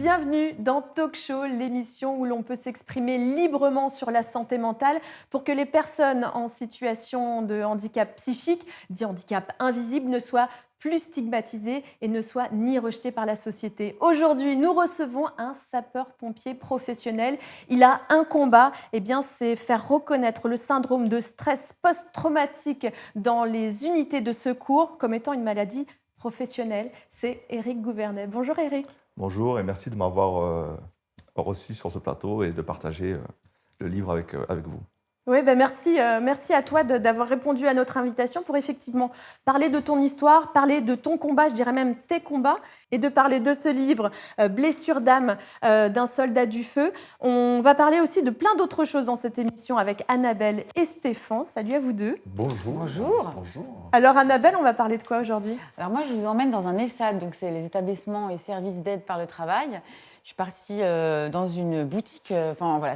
Bienvenue dans Talk Show, l'émission où l'on peut s'exprimer librement sur la santé mentale pour que les personnes en situation de handicap psychique, dit handicap invisible, ne soient plus stigmatisées et ne soient ni rejetées par la société. Aujourd'hui, nous recevons un sapeur-pompier professionnel. Il a un combat, c'est faire reconnaître le syndrome de stress post-traumatique dans les unités de secours comme étant une maladie professionnelle. C'est Éric Gouvernet. Bonjour Éric. Bonjour et merci de m'avoir reçu sur ce plateau et de partager le livre avec vous. Oui, merci à toi d'avoir répondu à notre invitation pour effectivement parler de ton histoire, parler de ton combat, je dirais même tes combats, et de parler de ce livre « Blessure d'âme d'un soldat du feu ». On va parler aussi de plein d'autres choses dans cette émission avec Annabelle et Stéphane. Salut à vous deux. Bonjour. Bonjour. Alors Annabelle, on va parler de quoi aujourd'hui ? Alors moi, je vous emmène dans un ESSAD, donc c'est les établissements et services d'aide par le travail. Je suis partie dans une boutique,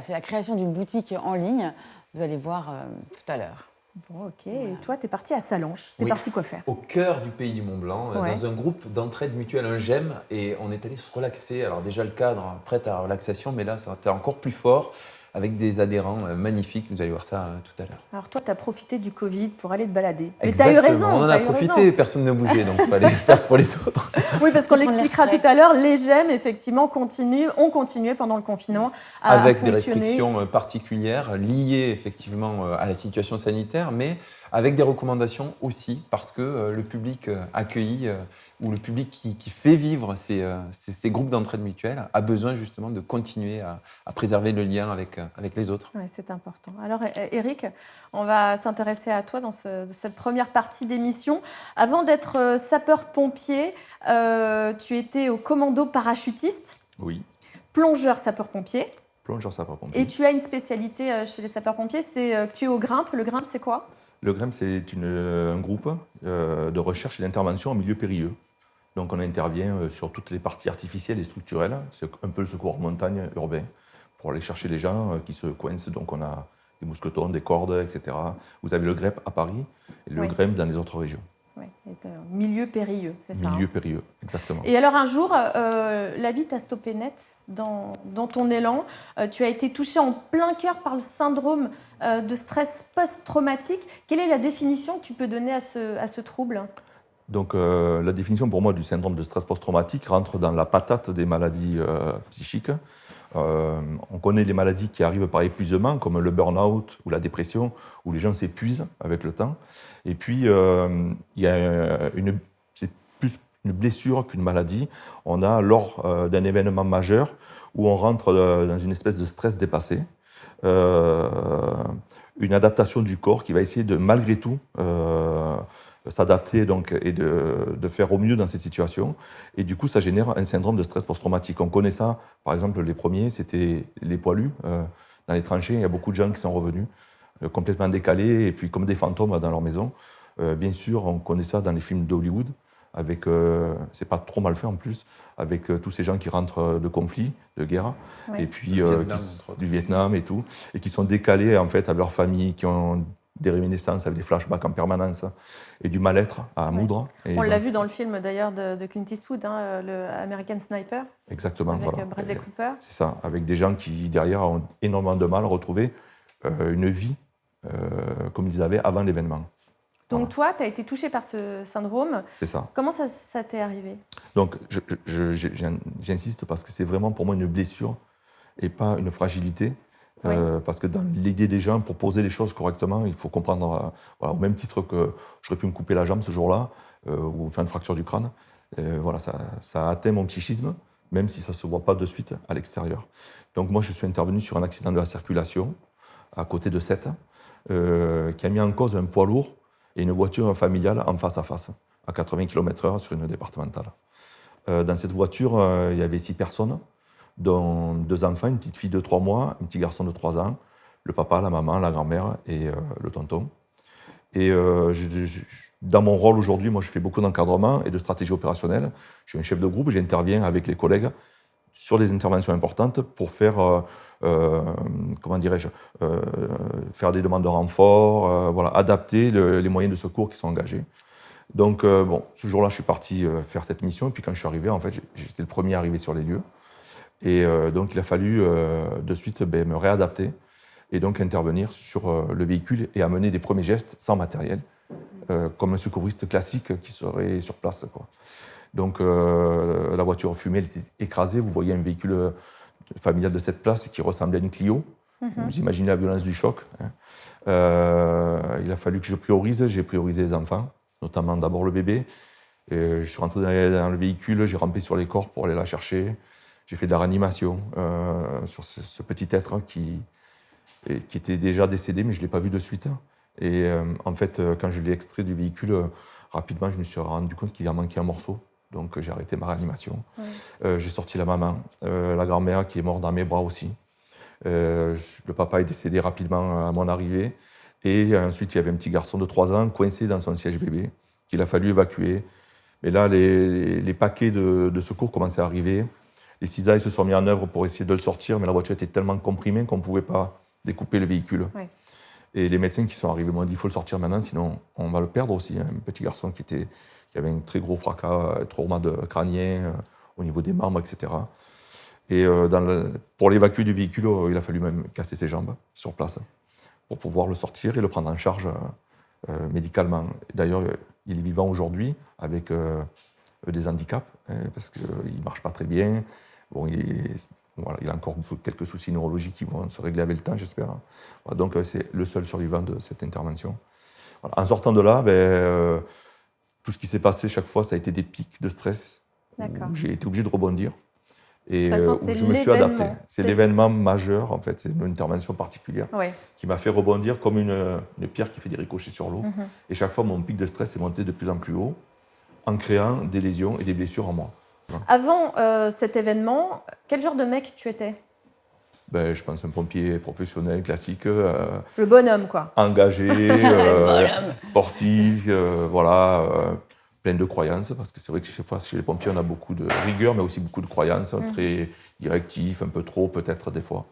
c'est la création d'une boutique en ligne. Vous allez voir tout à l'heure. Bon, ok. Voilà. Et toi, tu es partie à Sallanches. Tu es partie quoi faire ? Au cœur du pays du Mont-Blanc, dans un groupe d'entraide mutuelle, un GEM, et on est allé se relaxer. Alors déjà, le cadre, prêt à la relaxation, mais là, ça a été encore plus fort, avec des adhérents magnifiques. Vous allez voir ça tout à l'heure. Alors toi, tu as profité du Covid pour aller te balader. Mais tu as eu raison. On en a profité, personne ne bougeait, donc il fallait faire pour les autres. Oui, parce qu'on l'expliquera tout à l'heure, les GEM, effectivement, ont continué pendant le confinement à avec fonctionner. Des restrictions particulières liées effectivement à la situation sanitaire, mais avec des recommandations aussi, parce que le public accueilli ou le public qui fait vivre ces groupes d'entraide mutuelle a besoin justement de continuer à préserver le lien avec les autres. Oui, c'est important. Alors Éric, on va s'intéresser à toi dans cette première partie d'émission. Avant d'être sapeur-pompier, tu étais au commando parachutiste. Oui. Plongeur sapeur-pompier. Plongeur sapeur-pompier. Et tu as une spécialité chez les sapeurs-pompiers, c'est tu es au grimpe. Le grimpe, c'est quoi ? Le GREM, c'est un groupe de recherche et d'intervention en milieu périlleux. Donc on intervient sur toutes les parties artificielles et structurelles. C'est un peu le secours en montagne urbain pour aller chercher les gens qui se coincent. Donc on a des mousquetons, des cordes, etc. Vous avez le GREP à Paris et le GREM dans les autres régions. Oui, milieu périlleux, c'est ça. Milieu périlleux, exactement. Et alors un jour, la vie t'a stoppé net dans ton élan. Tu as été touché en plein cœur par le syndrome de stress post-traumatique. Quelle est la définition que tu peux donner à ce trouble ? Donc la définition pour moi du syndrome de stress post-traumatique rentre dans la patate des maladies psychiques. On connaît les maladies qui arrivent par épuisement, comme le burn-out ou la dépression, où les gens s'épuisent avec le temps. Et puis, c'est plus une blessure qu'une maladie. On a, lors d'un événement majeur, où on rentre dans une espèce de stress dépassé, une adaptation du corps qui va essayer de, malgré tout, s'adapter donc, et de faire au mieux dans cette situation. Et du coup, ça génère un syndrome de stress post-traumatique. On connaît ça, par exemple, les premiers, c'était les poilus. Dans les tranchées, il y a beaucoup de gens qui sont revenus, complètement décalés, et puis comme des fantômes dans leur maison. Bien sûr, on connaît ça dans les films d'Hollywood, avec, c'est pas trop mal fait en plus, avec tous ces gens qui rentrent de conflits, de guerre, oui. et puis du Vietnam et tout, et qui sont décalés en fait avec leur famille, qui ont des réminiscences avec des flashbacks en permanence et du mal-être à moudre. On l'a vu dans le film d'ailleurs de Clint Eastwood, le American Sniper. Exactement, avec voilà. Bradley Cooper. C'est ça, avec des gens qui derrière ont énormément de mal à retrouver une vie comme ils avaient avant l'événement. Donc voilà. toi, tu as été touché par ce syndrome. C'est ça. Comment ça t'est arrivé ? Donc j'insiste parce que c'est vraiment pour moi une blessure et pas une fragilité. Oui. Parce que dans l'idée des gens, pour poser les choses correctement, il faut comprendre, au même titre que j'aurais pu me couper la jambe ce jour-là, ou faire une fracture du crâne, ça a atteint mon psychisme, même si ça ne se voit pas de suite à l'extérieur. Donc moi, je suis intervenu sur un accident de la circulation, à côté de Sète, qui a mis en cause un poids lourd et une voiture familiale en face à face, à 80 km/h sur une départementale. Dans cette voiture, il y avait 6 personnes, dont 2 enfants, une petite fille de 3 mois, un petit garçon de 3 ans, le papa, la maman, la grand-mère et le tonton. Et dans mon rôle aujourd'hui, moi je fais beaucoup d'encadrement et de stratégie opérationnelle. Je suis un chef de groupe, j'interviens avec les collègues sur des interventions importantes pour faire, faire des demandes de renfort, adapter les moyens de secours qui sont engagés. Donc ce jour-là, je suis parti faire cette mission. Et puis quand je suis arrivé, en fait, j'étais le premier arrivé sur les lieux. Et donc, il a fallu de suite me réadapter et donc intervenir sur le véhicule et amener des premiers gestes sans matériel, comme un secouriste classique qui serait sur place, quoi. Donc, la voiture fumée, elle était écrasée. Vous voyez un véhicule familial de 7 places qui ressemblait à une Clio. Vous imaginez la violence du choc, hein. Il a fallu que je priorise. J'ai priorisé les enfants, notamment d'abord le bébé. Et je suis rentré dans le véhicule, j'ai rampé sur les corps pour aller la chercher. J'ai fait de la réanimation sur ce petit être qui était déjà décédé, mais je ne l'ai pas vu de suite. Et en fait, quand je l'ai extrait du véhicule, rapidement, je me suis rendu compte qu'il en manquait un morceau. Donc j'ai arrêté ma réanimation. J'ai sorti la maman, la grand-mère qui est morte dans mes bras aussi. Le papa est décédé rapidement à mon arrivée. Et ensuite, il y avait un petit garçon de 3 ans coincé dans son siège bébé qu'il a fallu évacuer. Mais là, les paquets de secours commençaient à arriver. Les cisailles se sont mis en œuvre pour essayer de le sortir, mais la voiture était tellement comprimée qu'on ne pouvait pas découper le véhicule. Oui. Et les médecins qui sont arrivés m'ont dit il faut le sortir maintenant, sinon on va le perdre aussi. Un petit garçon qui avait un très gros fracas, trauma crânien au niveau des membres, etc. Et pour l'évacuer du véhicule, il a fallu même casser ses jambes sur place pour pouvoir le sortir et le prendre en charge médicalement. D'ailleurs, il est vivant aujourd'hui avec des handicaps, parce qu'il ne marche pas très bien. Bon, il a encore quelques soucis neurologiques qui vont se régler avec le temps, j'espère. Voilà, donc, c'est le seul survivant de cette intervention. Voilà. En sortant de là, tout ce qui s'est passé chaque fois, ça a été des pics de stress. Où j'ai été obligé de rebondir et où je me suis adapté. C'est l'événement majeur, en fait. C'est une intervention particulière qui m'a fait rebondir comme une pierre qui fait des ricochets sur l'eau. Et chaque fois, mon pic de stress est monté de plus en plus haut en créant des lésions et des blessures en moi. Avant cet événement, quel genre de mec tu étais ? Je pense un pompier professionnel, classique. Le bonhomme, quoi. Engagé, sportif, plein de croyances, parce que c'est vrai que chez les pompiers, on a beaucoup de rigueur, mais aussi beaucoup de croyances, très directif, un peu trop peut-être des fois.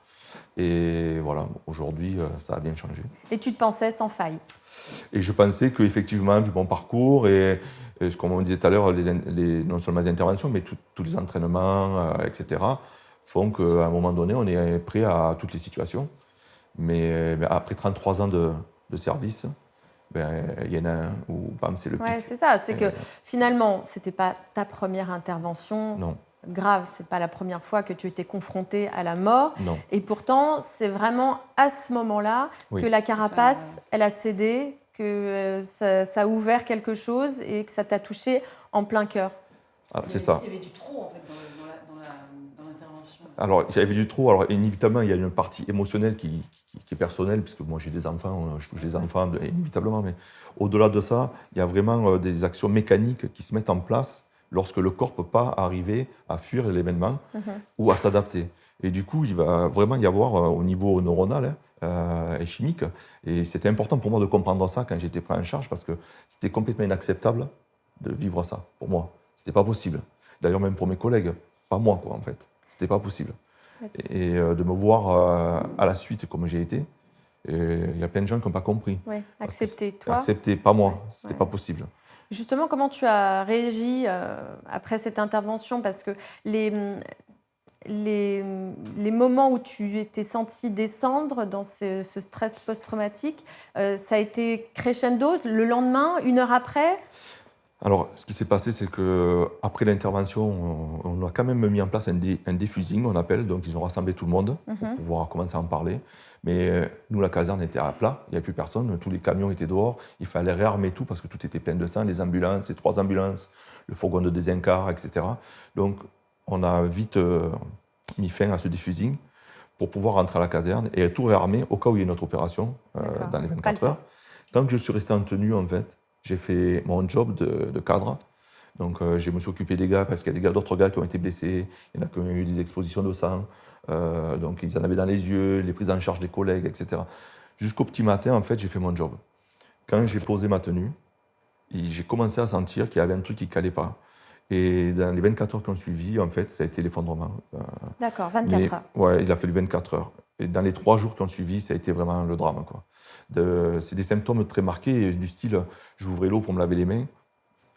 Et voilà, aujourd'hui, ça a bien changé. Et tu te pensais sans faille ? Et je pensais qu'effectivement, vu mon parcours et comme on disait tout à l'heure, non seulement les interventions, mais tous les entraînements, etc., font qu'à un moment donné, on est prêt à toutes les situations. Mais après 33 ans de service, il y en a un où, bam, c'est le pic. Oui, c'est ça. C'est que finalement, ce n'était pas ta première intervention. Non. Grave, ce n'est pas la première fois que tu étais confronté à la mort. Non. Et pourtant, c'est vraiment à ce moment-là que la carapace, elle a cédé, que ça a ouvert quelque chose et que ça t'a touché en plein cœur. Ah, c'est ça. Il y avait du trop, en fait, dans l'intervention. Alors, il y avait du trop. Alors, inévitablement, il y a une partie émotionnelle qui est personnelle, puisque moi, j'ai des enfants, je touche les enfants, inévitablement. Mais au-delà de ça, il y a vraiment des actions mécaniques qui se mettent en place lorsque le corps ne peut pas arriver à fuir l'événement ou à s'adapter. Et du coup, il va vraiment y avoir au niveau neuronal et chimique. Et c'était important pour moi de comprendre ça quand j'étais pris en charge, parce que c'était complètement inacceptable de vivre ça, pour moi. C'était pas possible. D'ailleurs, même pour mes collègues, pas moi, quoi, en fait. C'était pas possible. Et de me voir à la suite comme j'ai été, il y a plein de gens qui n'ont pas compris. Oui, accepter, toi. Accepter, pas moi. C'était pas possible. Justement, comment tu as réagi après cette intervention ? Parce que les moments où tu t'es senti descendre dans ce stress post-traumatique, ça a été crescendo le lendemain, 1 heure après ? Alors, ce qui s'est passé, c'est qu'après l'intervention, on a quand même mis en place un défusing, on appelle. Donc, ils ont rassemblé tout le monde pour pouvoir commencer à en parler. Mais nous, la caserne était à plat, il n'y avait plus personne. Tous les camions étaient dehors. Il fallait réarmer tout parce que tout était plein de sang. Les ambulances, les 3 ambulances, le fourgon de désincar, etc. Donc, on a vite mis fin à ce défusing pour pouvoir rentrer à la caserne et tout réarmer au cas où il y a une autre opération dans les 24 heures. Tant que je suis resté en tenue, en fait, j'ai fait mon job de cadre. Donc, je me suis occupé des gars parce qu'il y a d'autres gars qui ont été blessés. Il y en a qui ont eu des expositions de sang. Donc, ils en avaient dans les yeux, les prises en charge des collègues, etc. Jusqu'au petit matin, en fait, j'ai fait mon job. Quand j'ai posé ma tenue, j'ai commencé à sentir qu'il y avait un truc qui ne calait pas. Et dans les 24 heures qui ont suivi, en fait, ça a été l'effondrement. D'accord, 24 heures. Ouais, il a fallu 24 heures. Et dans les 3 jours qui ont suivi, ça a été vraiment le drame, quoi. C'est des symptômes très marqués, du style, j'ouvrais l'eau pour me laver les mains,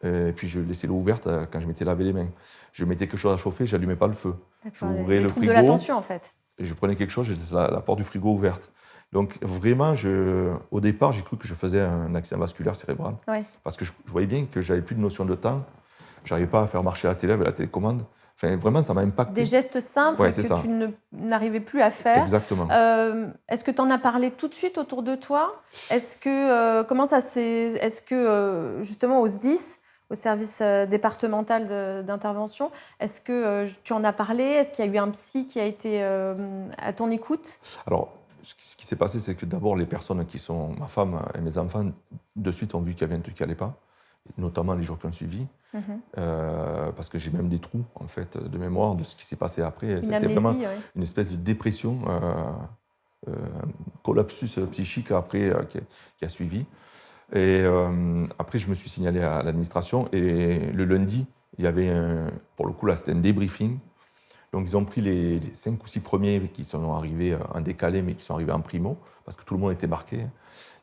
et puis je laissais l'eau ouverte quand je m'étais lavé les mains. Je mettais quelque chose à chauffer, je n'allumais pas le feu. J'ouvrais Les le troubles de frigo, l'attention, en fait. et je prenais quelque chose, je laissais la porte du frigo ouverte. Donc vraiment, au départ, j'ai cru que je faisais un accident vasculaire cérébral. Ouais. Parce que je voyais bien que j'avais plus de notion de temps. Je n'arrivais pas à faire marcher la télé avec la télécommande. Enfin, vraiment, ça m'a impacté. Des gestes simples Ouais, c'est que ça. tu n'arrivais plus à faire. Exactement. Est-ce que tu en as parlé tout de suite autour de toi? Est-ce que justement au SDIS, au service départemental d'intervention, est-ce que tu en as parlé? Est-ce qu'il y a eu un psy qui a été à ton écoute? Alors, ce qui s'est passé, c'est que d'abord, les personnes qui sont ma femme et mes enfants, de suite ont vu qu'il y avait un truc qui n'allait pas, notamment les jours qui ont suivi. Parce que j'ai même des trous en fait de mémoire de ce qui s'est passé après. Une C'était amnésie, vraiment ouais. une espèce de dépression, un collapsus psychique après qui a suivi. Et après, je me suis signalé à l'administration et le lundi, il y avait pour le coup là, c'était un débriefing. Donc ils ont pris les 5 ou 6 premiers qui sont arrivés en décalé, mais qui sont arrivés en primo, parce que tout le monde était marqué.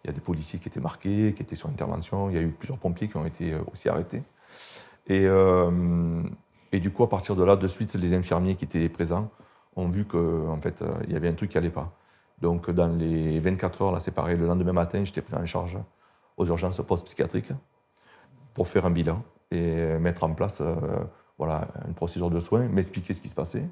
Il y a des policiers qui étaient marqués, qui étaient sur intervention. Il y a eu plusieurs pompiers qui ont été aussi arrêtés. Et du coup, à partir de là, de suite, les infirmiers qui étaient présents ont vu qu'en fait, il y avait un truc qui n'allait pas. Donc, dans les 24 heures, là, c'est pareil, le lendemain matin, j'étais pris en charge aux urgences post-psychiatriques pour faire un bilan et mettre en place voilà, une procédure de soins, m'expliquer ce qui se passait.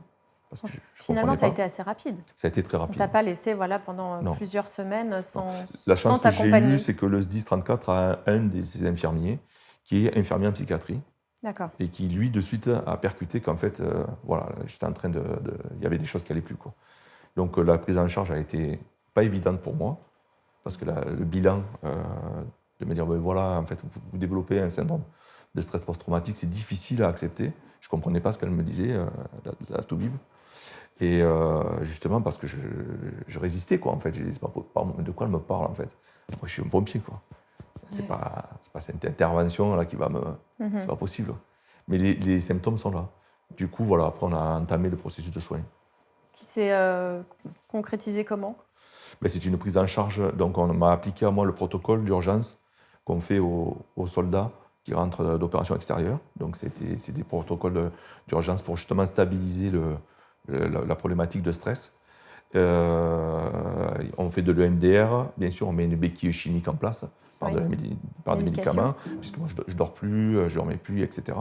Parce que je Finalement, comprenais ça a pas. été assez rapide. Ça a été très On rapide. ne t'a pas laissé pendant Non. plusieurs semaines sans La chance que j'ai t'accompagner. eue, c'est que le SDIS 34 a un de ses infirmiers qui est infirmier en psychiatrie. D'accord. Et qui, lui, de suite, a percuté qu'en fait, voilà, j'étais en train il y avait des choses qui n'allaient plus, quoi. Donc, la prise en charge a été pas évidente pour moi, parce que le bilan, de me dire, ben voilà, en fait, vous développez un syndrome de stress post-traumatique, c'est difficile à accepter. Je ne comprenais pas ce qu'elle me disait, la toubib. Et justement, parce que je résistais, quoi, en fait. Je disais, de quoi elle me parle, en fait. Moi, je suis un pompier, quoi. C'est pas cette intervention là qui va me. C'est pas possible. Mais les symptômes sont là. Du coup, voilà, après, on a entamé le processus de soins. Qui s'est concrétisé comment? Mais c'est une prise en charge. Donc, on m'a appliqué à moi le protocole d'urgence qu'on fait aux soldats qui rentrent d'opérations extérieures. Donc, c'est des protocoles d'urgence pour justement stabiliser la problématique de stress. On fait de l'EMDR. Bien sûr, on met une béquille chimique en place. Par des médicaments, puisque moi je ne dors plus, je ne dormais plus, etc.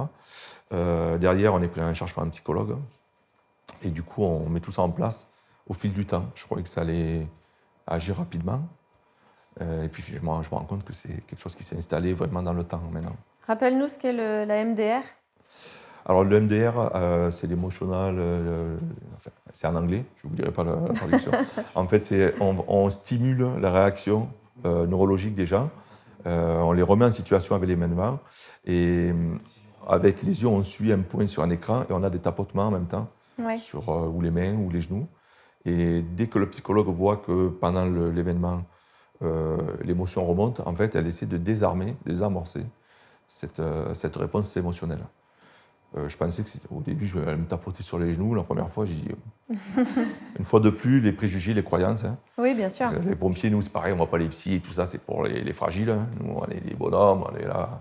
Derrière, on est pris en charge par un psychologue. Et du coup, on met tout ça en place au fil du temps. Je croyais que ça allait agir rapidement. Et puis, je me rends compte que c'est quelque chose qui s'est installé vraiment dans le temps maintenant. Rappelle-nous ce qu'est la MDR. Alors, le MDR, c'est l'emotional, enfin, c'est en anglais, je ne vous dirai pas la traduction. En fait, on stimule la réaction neurologique des gens. On les remet en situation avec les mains et avec les yeux, on suit un point sur un écran et on a des tapotements en même temps sur ou les mains ou les genoux. Et dès que le psychologue voit que pendant l'événement, l'émotion remonte, en fait, elle essaie de désamorcer cette réponse émotionnelle. Je pensais que au début, je vais me tapoter sur les genoux. La première fois, j'ai dit, une fois de plus, les préjugés, les croyances. Hein. Oui, bien sûr. Les pompiers, nous, c'est pareil, on ne voit pas les psys et tout ça, c'est pour les fragiles. Hein. Nous, on est des bonhommes, on est là.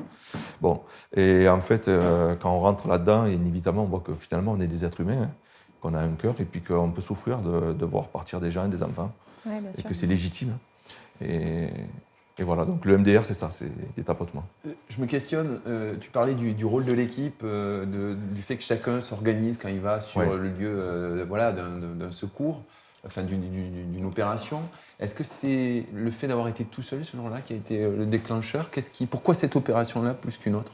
Bon. Et en fait, quand on rentre là-dedans, inévitablement, on voit que finalement, on est des êtres humains, hein, qu'on a un cœur et puis qu'on peut souffrir de voir partir des gens et des enfants. Oui, bien et sûr. que c'est légitime. Et voilà, donc le MDR, c'est ça, c'est des tapotements. Je me questionne, tu parlais du rôle de l'équipe, du fait que chacun s'organise quand il va sur le lieu voilà, d'un secours, enfin d'une opération. Est-ce que c'est le fait d'avoir été tout seul ce jour-là qui a été le déclencheur? Pourquoi cette opération-là plus qu'une autre?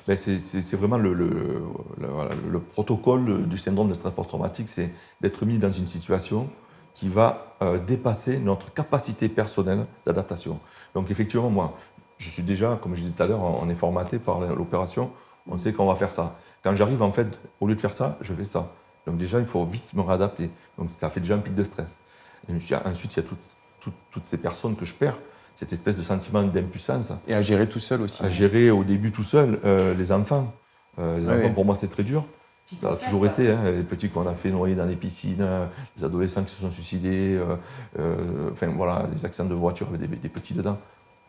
Ben c'est vraiment le protocole du syndrome de stress post-traumatique, c'est d'être mis dans une situation qui va dépasser notre capacité personnelle d'adaptation. Donc effectivement, moi, je suis déjà, comme je disais tout à l'heure, on est formaté par l'opération, on sait qu'on va faire ça. Quand j'arrive, en fait, au lieu de faire ça, je fais ça. Donc déjà, il faut vite me réadapter. Donc ça fait déjà un pic de stress. Et puis, ensuite, il y a toutes ces personnes que je perds, cette espèce de sentiment d'impuissance. Et à gérer tout seul aussi. À gérer au début tout seul les enfants. Enfants, pour moi, c'est très dur. Ça a toujours été, hein, les petits qu'on a fait noyer dans les piscines, les adolescents qui se sont suicidés, enfin voilà, les accidents de voiture avec des petits dedans.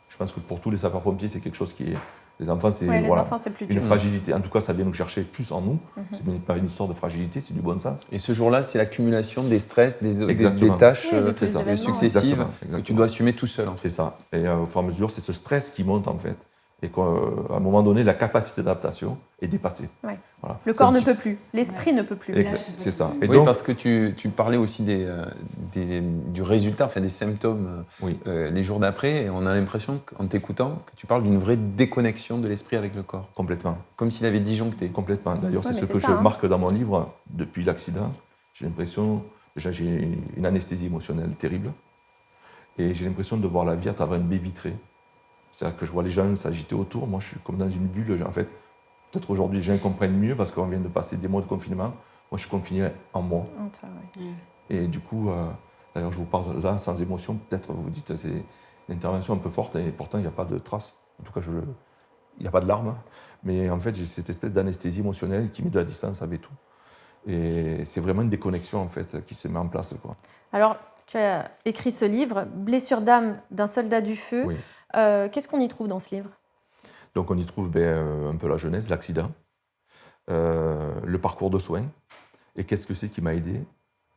Je pense que pour tous les sapeurs-pompiers, c'est quelque chose qui est Les enfants, c'est les enfants, c'est plus une dur. fragilité. En tout cas, ça vient nous chercher plus en nous. C'est pas une histoire de fragilité, c'est du bon sens. Et ce jour-là, c'est l'accumulation des stress, des Exactement. tâches Oui, de tous les événements, successives Exactement. que tu dois assumer tout seul. En fait. C'est ça. Et au fur et à mesure, c'est ce stress qui monte en fait. Et qu'à un moment donné, la capacité d'adaptation est dépassée. Ouais. Voilà. Le corps ne peut plus, l'esprit ne peut plus. C'est ça. Et Oui, donc, parce que tu parlais aussi du résultat, enfin des symptômes oui. les jours d'après, et on a l'impression, en t'écoutant, que tu parles d'une vraie déconnexion de l'esprit avec le corps, Complètement. comme s'il avait disjoncté. Complètement. D'ailleurs, Ouais, c'est mais ce que c'est je ça, marque dans mon livre depuis l'accident. J'ai l'impression, déjà, j'ai une anesthésie émotionnelle terrible. Et j'ai l'impression de voir la vie à travers une baie vitrée. C'est-à-dire que je vois les gens s'agiter autour. Moi, je suis comme dans une bulle. En fait, peut-être aujourd'hui, les gens comprennent mieux parce qu'on vient de passer des mois de confinement. Moi, je suis confiné en moi. Et du coup, d'ailleurs, je vous parle là sans émotion. Peut-être vous vous dites c'est une intervention un peu forte et pourtant, il n'y a pas de traces. En tout cas, il n'y a pas de larmes. Mais en fait, j'ai cette espèce d'anesthésie émotionnelle qui met de la distance avec tout. Et c'est vraiment une déconnexion en fait, qui se met en place, quoi. Alors, tu as écrit ce livre, Blessure d'âme d'un soldat du feu. Oui. Qu'est-ce qu'on y trouve dans ce livre? Donc on y trouve un peu la genèse, l'accident, le parcours de soins, et qu'est-ce que c'est qui m'a aidé.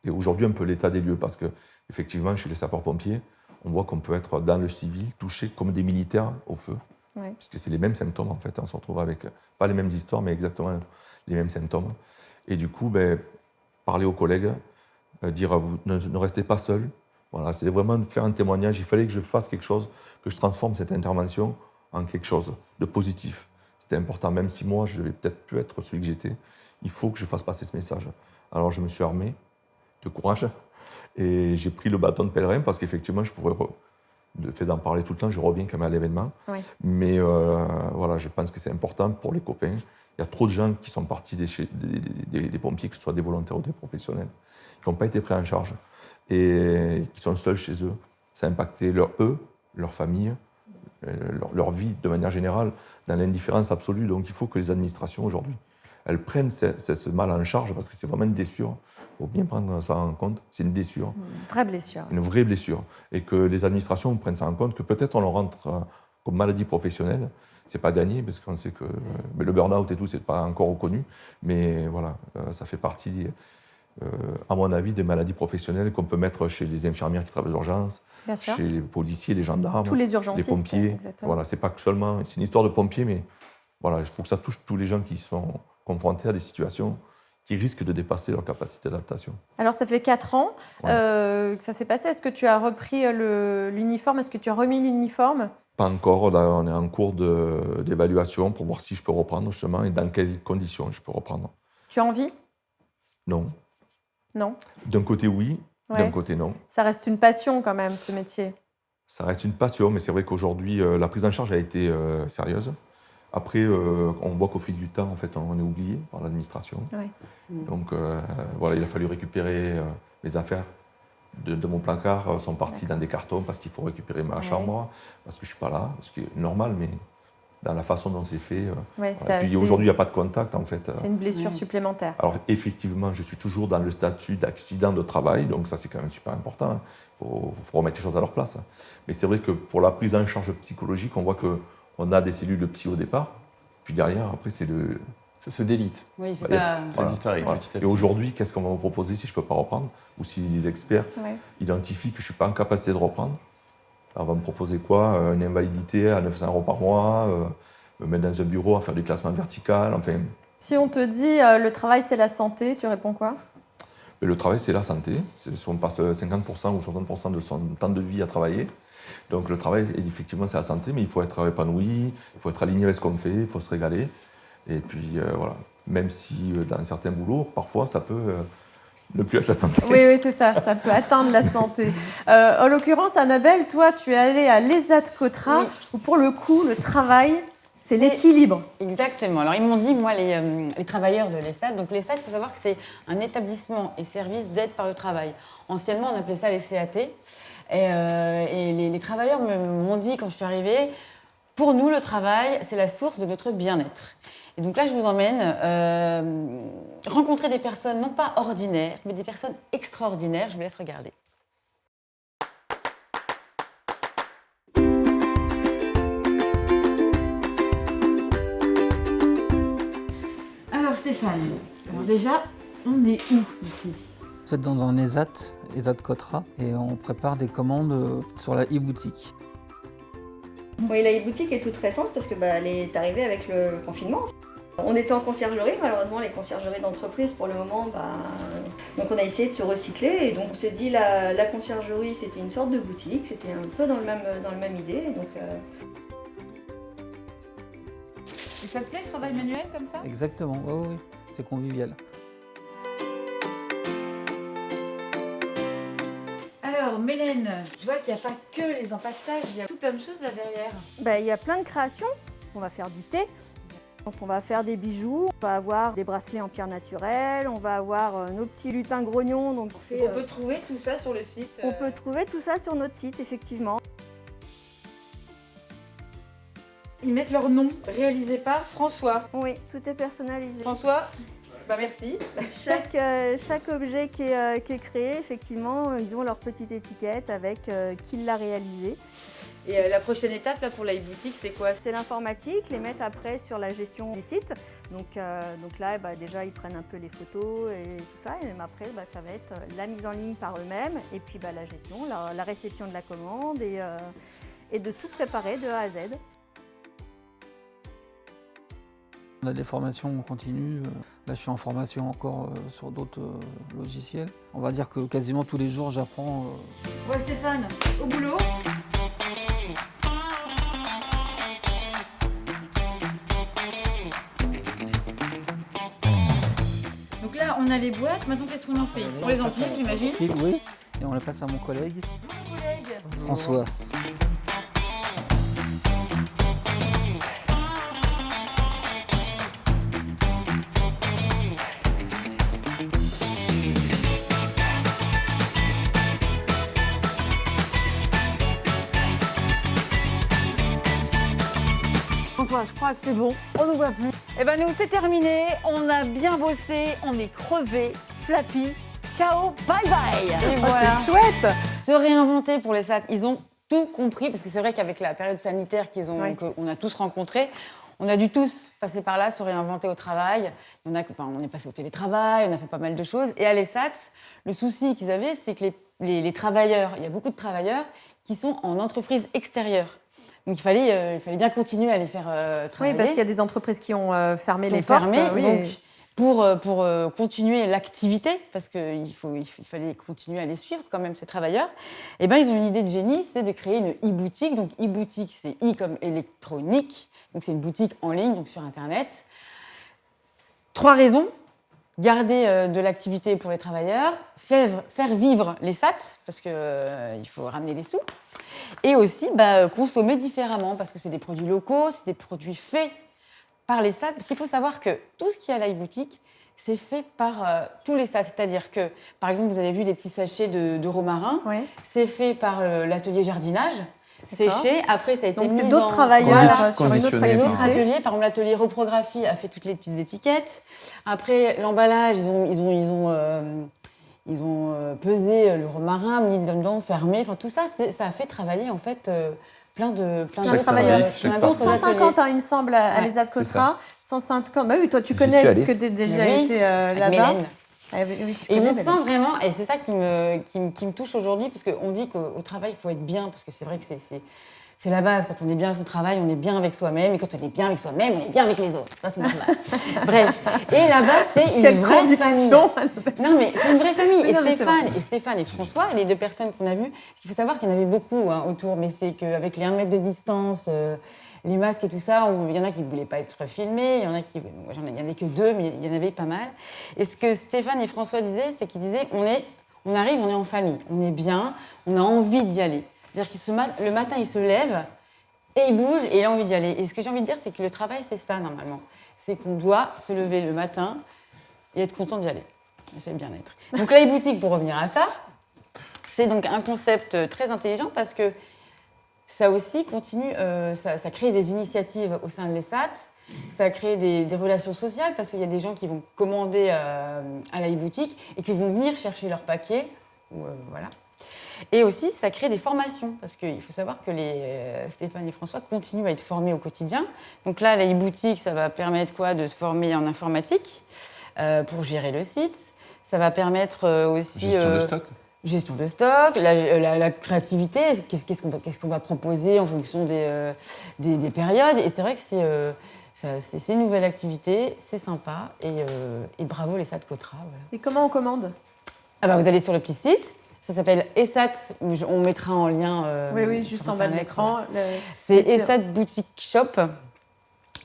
Et aujourd'hui un peu l'état des lieux, parce que effectivement chez les sapeurs-pompiers, on voit qu'on peut être dans le civil, touché comme des militaires au feu, parce que c'est les mêmes symptômes en fait, on se retrouve avec, pas les mêmes histoires, mais exactement les mêmes symptômes. Et du coup, parler aux collègues, dire vous ne restez pas seul. Voilà, c'est vraiment de faire un témoignage. Il fallait que je fasse quelque chose, que je transforme cette intervention en quelque chose de positif. C'était important, même si moi, je ne vais peut-être plus être celui que j'étais. Il faut que je fasse passer ce message. Alors, je me suis armé de courage et j'ai pris le bâton de pèlerin parce qu'effectivement, je pourrais, le fait d'en parler tout le temps, je reviens quand même à l'événement. Oui. Mais voilà, je pense que c'est important pour les copains. Il y a trop de gens qui sont partis des pompiers, que ce soit des volontaires ou des professionnels, qui n'ont pas été pris en charge et qui sont seuls chez eux. Ça a impacté leur famille, leur vie de manière générale, dans l'indifférence absolue. Donc il faut que les administrations aujourd'hui, elles prennent ce mal en charge parce que c'est vraiment une blessure. Il faut bien prendre ça en compte. C'est une blessure. Une vraie blessure. Une vraie blessure. Et que les administrations prennent ça en compte, que peut-être on le rentre comme maladie professionnelle. C'est pas gagné parce qu'on sait que le burn-out et tout, c'est pas encore reconnu. Mais voilà, ça fait partie, à mon avis, des maladies professionnelles qu'on peut mettre chez les infirmières qui travaillent aux urgences, chez les policiers, les gendarmes, tous les urgentistes, les pompiers. exactement. Voilà, c'est pas que seulement, c'est une histoire de pompiers, mais voilà, il faut que ça touche tous les gens qui sont confrontés à des situations qui risquent de dépasser leur capacité d'adaptation. Alors, ça fait 4 ans que ça s'est passé. Est-ce que tu as repris l'uniforme? Est-ce que tu as remis l'uniforme? Pas encore. Là, on est en cours d'évaluation pour voir si je peux reprendre, justement, et dans quelles conditions je peux reprendre. Tu as envie? Non. Non. D'un côté, oui. Ouais. D'un côté, non. Ça reste une passion quand même, ce métier. Ça reste une passion, mais c'est vrai qu'aujourd'hui, la prise en charge a été sérieuse. Après, on voit qu'au fil du temps, en fait, on est oublié par l'administration. Ouais. Donc, voilà, il a fallu récupérer mes affaires de mon placard, sont parties dans des cartons parce qu'il faut récupérer ma chambre, parce que je ne suis pas là, ce qui est normal, mais dans la façon dont c'est fait. Et puis aujourd'hui, il n'y a pas de contact, en fait. C'est une blessure supplémentaire. Alors, effectivement, je suis toujours dans le statut d'accident de travail, donc ça, c'est quand même super important. Il faut remettre les choses à leur place. Mais c'est vrai que pour la prise en charge psychologique, on voit qu'on a des cellules de psy au départ, puis derrière, après, c'est le... Ça se délite. Oui, c'est Voilà. pas... Ça disparaît petit à petit. Et aujourd'hui, qu'est-ce qu'on va me proposer si je ne peux pas reprendre? Ou si les experts identifient que je ne suis pas en capacité de reprendre? Alors, on va me proposer quoi? Une invalidité à 900 € par mois, me mettre dans un bureau à faire du classement vertical, enfin... Si on te dit le travail, c'est la santé, tu réponds quoi? Le travail, c'est la santé. On passe 50% ou 60% de son temps de vie à travailler. Donc le travail, effectivement, c'est la santé, mais il faut être épanoui, il faut être aligné avec ce qu'on fait, il faut se régaler. Et puis voilà, même si dans certains boulots, parfois, ça peut ne plus être la santé. Oui, c'est ça, ça peut atteindre la santé. En l'occurrence, Annabelle, toi, tu es allée à l'ESAT-Cotra, où pour le coup, le travail, c'est l'équilibre. Exactement. Alors, ils m'ont dit, moi, les travailleurs de l'ESAT, donc l'ESAT, il faut savoir que c'est un établissement et service d'aide par le travail. Anciennement, on appelait ça les CAT. Et les travailleurs m'ont dit, quand je suis arrivée, pour nous, le travail, c'est la source de notre bien-être. Et donc là, je vous emmène rencontrer des personnes, non pas ordinaires, mais des personnes extraordinaires. Je vous laisse regarder. Stéphane, alors déjà, on est où ici? Vous êtes dans un ESAT Cotra, et on prépare des commandes sur la e-boutique. Oui, la e-boutique est toute récente parce que elle est arrivée avec le confinement. On était en conciergerie, malheureusement les conciergeries d'entreprise pour le moment, donc on a essayé de se recycler et donc on s'est dit la conciergerie c'était une sorte de boutique, c'était un peu dans le même idée. Donc, Et ça te plaît le travail manuel comme ça? Exactement, oui, c'est convivial. Alors Mélène, je vois qu'il n'y a pas que les empaquetages, il y a tout plein de choses là derrière. il y a plein de créations. On va faire du thé, donc on va faire des bijoux, on va avoir des bracelets en pierre naturelle, on va avoir nos petits lutins grognons. Donc On peut trouver tout ça sur le site. on peut trouver tout ça sur notre site effectivement. Ils mettent leur nom, réalisé par François. Oui, tout est personnalisé. François, merci. Chaque objet qui est créé, effectivement, ils ont leur petite étiquette avec qui l'a réalisé. Et la prochaine étape là, pour la e-boutique, c'est quoi? C'est l'informatique, les mettre après sur la gestion du site. Donc là, déjà, ils prennent un peu les photos et tout ça. Et même après, ça va être la mise en ligne par eux-mêmes et puis la gestion, la réception de la commande et de tout préparer de A à Z. On a des formations continues. Là, je suis en formation encore sur d'autres logiciels. On va dire que quasiment tous les jours, j'apprends. Ouais Stéphane, au boulot. Donc là, on a les boîtes. Maintenant, qu'est-ce qu'on en fait? On les empile, j'imagine. Oui, et on les passe à mon collègue. Bonjour collègue. François. François, je crois que c'est bon, on ne voit plus. Eh ben nous, c'est terminé, on a bien bossé, on est crevés, flappy. Ciao, bye bye. Et voilà. C'est chouette. Se réinventer pour les SAT, ils ont tout compris, parce que c'est vrai qu'avec la période sanitaire qu'on a tous rencontrée, on a dû tous passer par là, se réinventer au travail. On est passé au télétravail, on a fait pas mal de choses. Et à l'ESAT, le souci qu'ils avaient, c'est que les travailleurs, il y a beaucoup de travailleurs qui sont en entreprise extérieure. Donc il fallait bien continuer à les faire travailler. Oui, parce qu'il y a des entreprises qui ont fermé les portes. oui. Donc pour continuer l'activité, parce qu'il fallait continuer à les suivre quand même, ces travailleurs, ils ont une idée de génie, c'est de créer une e-boutique. Donc e-boutique, c'est e comme électronique, donc c'est une boutique en ligne, donc sur Internet. 3 raisons. Garder de l'activité pour les travailleurs, faire vivre les SAT, parce qu'il faut ramener des sous, et aussi consommer différemment, parce que c'est des produits locaux, c'est des produits faits par les SAT, parce qu'il faut savoir que tout ce qui est à l'iBoutique, c'est fait par tous les SAT, c'est-à-dire que, par exemple, vous avez vu les petits sachets de romarin, c'est fait par l'atelier jardinage, séché, après ça a été mis c'est d'autres travailleurs sur une autre activité. Par exemple, l'atelier reprographie a fait toutes les petites étiquettes. Après, l'emballage, ils ont pesé le romarin, mis dedans, fermé. Enfin, tout ça, ça a fait travailler en fait plein d'autres travailleurs. Plein Ils sont d'autres 150, il me semble, à l'ESAT Cotra. 150. Oui, toi, tu connais, parce que tu as déjà été là-bas. Et on sent vraiment, et c'est ça qui me touche aujourd'hui, parce qu'on dit qu'au travail, il faut être bien, parce que c'est vrai que c'est la base. Quand on est bien à son travail, on est bien avec soi-même, et quand on est bien avec soi-même, on est bien avec les autres. Ça, c'est normal. Bref. Et là-bas, c'est une vraie famille. Non, mais c'est une vraie famille. Et Stéphane et François, les 2 personnes qu'on a vues, il faut savoir qu'il y en avait beaucoup autour, mais c'est qu'avec les 1 mètre de distance, les masques et tout ça, il y en a qui ne voulaient pas être filmés, il y en a qui... il n'y en avait que 2, mais il y en avait pas mal. Et ce que Stéphane et François disaient, c'est qu'ils disaient, on arrive, on est en famille, on est bien, on a envie d'y aller. C'est-à-dire que le matin, il se lève et il bouge et il a envie d'y aller. Et ce que j'ai envie de dire, c'est que le travail, c'est ça, normalement. C'est qu'on doit se lever le matin et être content d'y aller. C'est le bien-être. Donc la e-boutique, pour revenir à ça, c'est donc un concept très intelligent parce que ça aussi continue, ça crée des initiatives au sein de l'ESAT, ça crée des relations sociales parce qu'il y a des gens qui vont commander à la e-boutique et qui vont venir chercher leur paquet. Voilà. Et aussi, ça crée des formations, parce qu'il faut savoir que Stéphane et François continuent à être formés au quotidien. Donc là, la e-boutique, ça va permettre de se former en informatique pour gérer le site. Ça va permettre aussi... Gestion de stock, la créativité, qu'est-ce qu'on va proposer en fonction des périodes. Et c'est vrai que c'est une nouvelle activité, c'est sympa, et bravo les SAT Cotra. Voilà. Et comment on commande ? Vous allez sur le petit site, ça s'appelle ESAT, on mettra en lien oui, sur juste en bas de Internet, l'écran. voilà. C'est ESAT Boutique Shop, que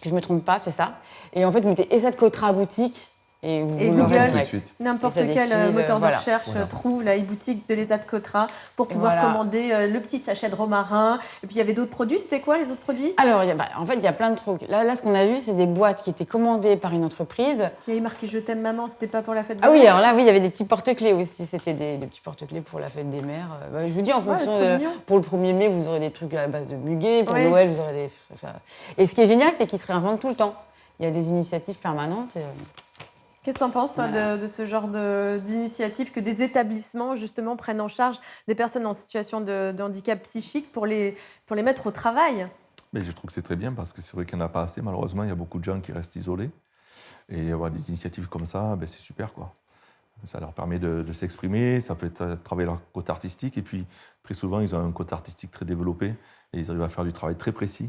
je ne me trompe pas, c'est ça. Et en fait, vous mettez ESAT Cotra Boutique, et Google, direct. N'importe Et ça quel défile, moteur de voilà. recherche trouve la e-boutique de l'ESAT Cotra pour pouvoir commander le petit sachet de romarin. Et puis il y avait d'autres produits. C'était quoi les autres produits ? Alors, en fait, il y a plein de trucs. Là, ce qu'on a vu, c'est des boîtes qui étaient commandées par une entreprise. Il y avait marqué « Je t'aime maman », c'était pas pour la fête des mères ? mères ? Oui, alors là, oui, il y avait des petits porte-clés aussi. C'était des petits porte-clés pour la fête des mères. Je vous dis, en fonction pour le 1er mai, vous aurez des trucs à la base de muguet. Pour Noël, vous aurez des... Ça. Et ce qui est génial, c'est qu'ils se réinventent tout le temps. Il y a des initiatives permanentes. Qu'est-ce que tu en penses, toi, de ce genre d'initiative, que des établissements, justement, prennent en charge des personnes en situation de handicap psychique pour les mettre au travail ? Mais je trouve que c'est très bien parce que c'est vrai qu'il n'y en a pas assez. Malheureusement, il y a beaucoup de gens qui restent isolés. Et avoir des initiatives comme ça, c'est super, quoi. Ça leur permet de s'exprimer, ça peut travailler leur côté artistique. Et puis, très souvent, ils ont un côté artistique très développé et ils arrivent à faire du travail très précis,